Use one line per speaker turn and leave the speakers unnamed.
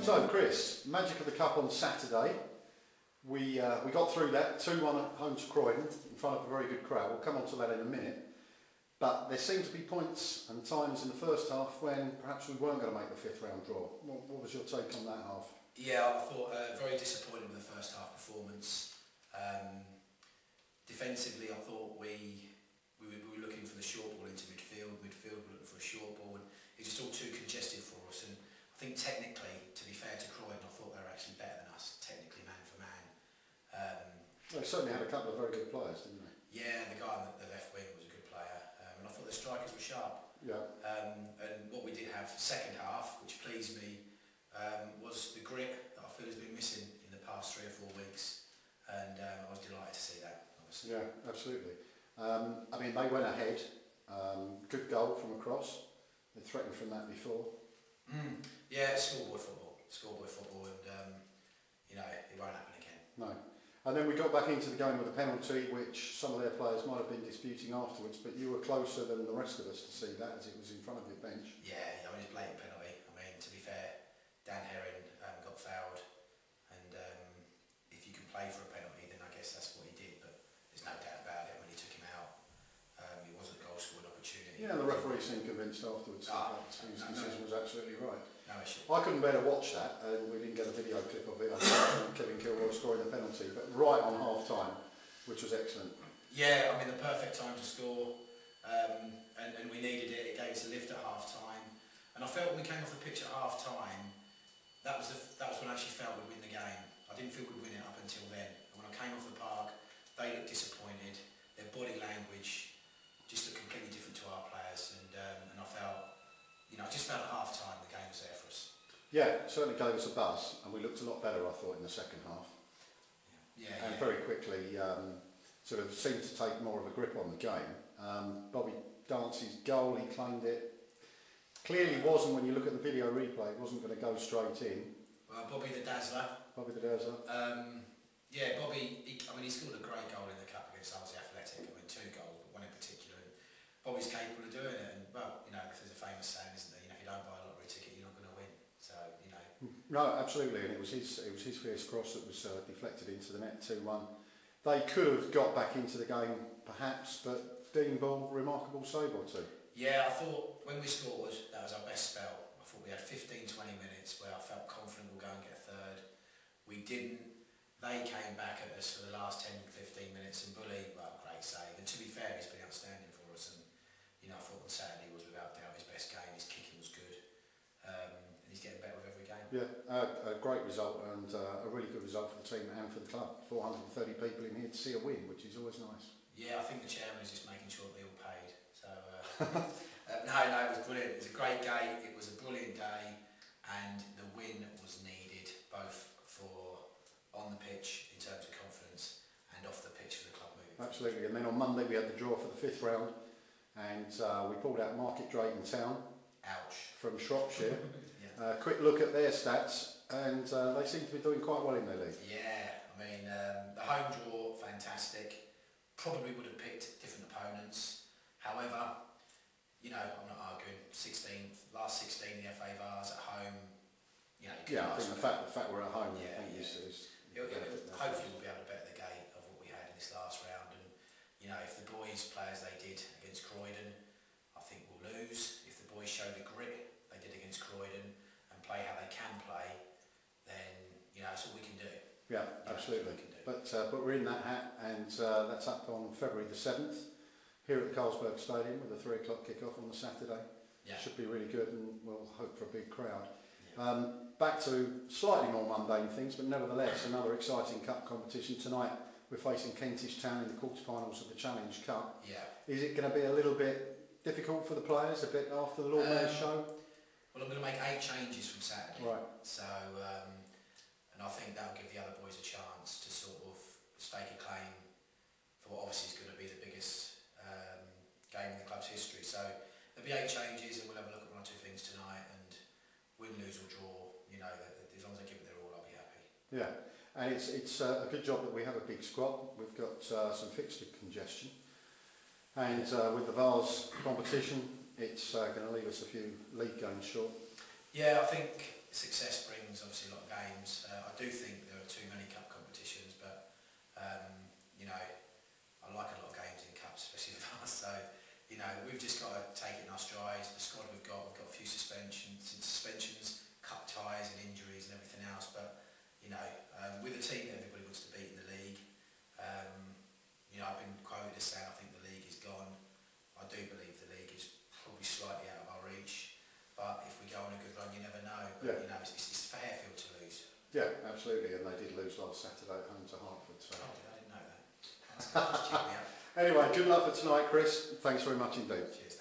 So Chris, magic of the cup on Saturday. We got through that 2-1 at home to Croydon in front of a very good crowd. We'll come on to that in a minute. But there seemed to be points and times in the first half when perhaps we weren't going to make the fifth round draw. What was your take on that half?
Yeah, I thought very disappointed with the first half performance. Defensively, I thought we were looking for the short ball into midfield. Midfield were looking for a short ball, and it was just all too congested for us. And I think technically, to be fair to Croydon, I thought they were actually better than us, technically man for man.
They certainly had a couple of very good players, didn't they?
Yeah, the guy on the left wing was a good player, and I thought the strikers were sharp.
Yeah.
And what we did have second half, which pleased me, was the grit that I feel has been missing in the past 3 or 4 weeks, and I was delighted to see that, obviously.
Yeah, absolutely. I mean, they went ahead. Good goal from across. They threatened from that before.
Yeah, it's schoolboy football, and you know, it won't happen again.
No. And then we got back into the game with a penalty, which some of their players might have been disputing afterwards, but you were closer than the rest of us to see that as it was in front of your bench.
Yeah, I mean, it's a blatant penalty. I mean, to be fair, Dan Herring got fouled, and if you can play for a penalty, then I guess that's what he did, but there's no doubt about it. When he took him out, it wasn't a goal-scoring opportunity.
Yeah, and the referee seemed convinced afterwards that his decision was absolutely right.
No issue.
I couldn't bear to watch that, and we didn't get a video clip of it. Kevin Kilroy scoring the penalty, but right on half-time, which was excellent.
Yeah, I mean, the perfect time to score, and we needed it. It gave us a lift at half-time, and I felt when we came off the pitch at half-time, that was when I actually felt we'd win the game. I didn't feel we'd win it up until then. And when I came off the park, they looked disappointed. Their body language just looked completely different to our players, and I felt, you know, I just felt at half-time the game was there for us.
Yeah, it certainly gave us a buzz, and we looked a lot better, I thought, in the second half.
Yeah,
and very quickly sort of seemed to take more of a grip on the game. Bobby Dancy's goal, he claimed it. Clearly wasn't, when you look at the video replay, it wasn't going to go straight in.
Well, Bobby the Dazzler.
Bobby the Dazzler.
Yeah, Bobby, I mean, he scored a great goal in the cup against Arsenal Athletic. I mean, 2 goals, but one in particular. And Bobby's capable of doing it, and well, you know, there's a famous saying, isn't there? You know, if you don't buy a lottery ticket, you're not going to win. So, you know.
No, absolutely, and it was his fierce cross that was deflected into the net, 2-1. They could have got back into the game, perhaps, but Dean Ball, remarkable save or two.
Yeah, I thought when we scored, that was our best spell. I thought we had 15-20 minutes where I felt confident we'll go and get a third. We didn't. They came back at us for the last 10-15 minutes, and Bully, well, great save. And to be fair, he's been outstanding for us. And you know, I thought on Saturday was without doubt his best game. His kicking was good, and he's getting better with every game.
Yeah, a great result, and a really good result for the team and for the club. 430 people in here to see a win, which is always nice.
Yeah, I think the chairman is just making sure they all paid. So no, it was brilliant. It was a great game. It was a brilliant day, and the win was needed both for on the pitch in terms of confidence and off the pitch for the club moving.
Absolutely, and then on Monday we had the draw for the 5th round, and we pulled out Market Drayton Town.
Ouch.
From Shropshire.
Yeah.
Quick look at their stats, and they seem to be doing quite well in their league.
Yeah, I mean, the home draw, fantastic. Probably would have picked different opponents. However, you know, I'm not arguing. Last 16 the FA Vase at home. You know,
yeah, I think the fact we're at home,
yeah,
I think
is hopefully we'll be able to better the gate of what we had in this last round. And you know, if the boys play as they did against Croydon, I think we'll lose. If the boys show the grit they did against Croydon and play how they can play, then you know that's all we can do.
Yeah, absolutely. But we're in that hat, and that's up on February the 7th here at the Carlsberg Stadium with a 3 o'clock kick-off on the Saturday. Yeah. Should be really good, and we'll hope for a big crowd. Yeah. Back to slightly more mundane things, but nevertheless another exciting cup competition. Tonight we're facing Kentish Town in the quarterfinals of the Challenge Cup.
Yeah.
Is it going to be a little bit difficult for the players, a bit after the Lord Mayor's show?
Well, I'm going to make 8 changes from Saturday.
Right.
So, and I think that'll give the other boys a chance to sort of stake a claim for what obviously is going to be the biggest game in the club's history. So there'll be 8 changes, and we'll have a look at 1 or 2 things tonight, and win, lose or draw, you know, as long as they give it their all, I'll be happy.
Yeah, and it's a good job that we have a big squad. We've got some fixture congestion, and with the Vase competition, it's going to leave us a few league games short.
Yeah, I think success brings obviously a lot of games. I do think there are too many cup competitions, but you know, I like a lot of games in cups, especially the Vase. So you know, we've just got to take it in our stride. The squad we've got a few suspensions, cup ties and injuries and everything else. But you know, with a team that everybody wants to beat in the league, you know, I've been quoted as saying I think the league is gone. I do believe the league is probably slightly out of our reach. But if we go on a good run, you never know. But you know, it's for Harefield to lose.
Yeah, absolutely, and they did lose last Saturday at home to Hartford. So.
Oh, I didn't know that. That's check me up.
Anyway, good luck for tonight, Chris. Thanks very much indeed.
Cheers.